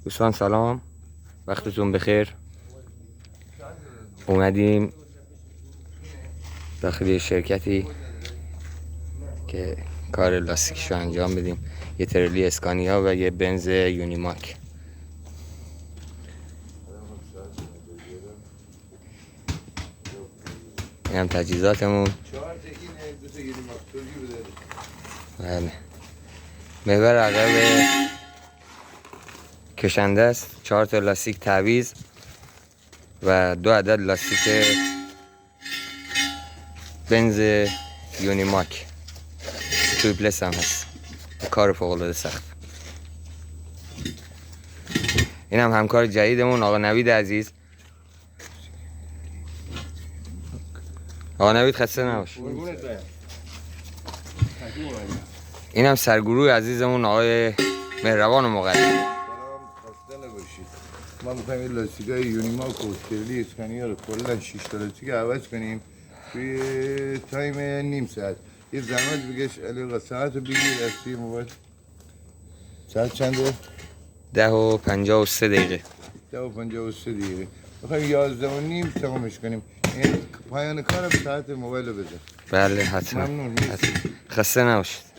دوستان سلام، وقتتون بخیر. اومدیم داخل شرکتی که کار لاستیکشو انجام بدیم، یه ترلی اسکانیا و یه بنز یونیماک. این هم تجهیزاتمون. بله، محور عقب کشنده است، 4 تا لاستیک تعویض و 2 عدد لاستیک بنز یونیماک تویپلس هم هست. کار فوق العاده سخت. این هم همکار جدیدمون آقا نوید عزیز. آقا نوید خسته نباش. این هم سرگروه عزیزمون آقای مهربان مقدم. سلام، خسته نباشید. ما میخوایم این لاستیکای یونیماک و ترلی اسکانیا رو کلا 6 تا لاستیک عوض کنیم توی تایم نیم ساعت. یه زحمت بکش علی، ساعت رو بگیر از توی موبایل. ساعت چنده؟ 10:53 دقیقه. 10:53 دقیقه. میخوایم 11:30 تمامش کنیم. این پایان کارم ساعت موبایل رو بذار. بله حتما. ممنون. خسته نباشید.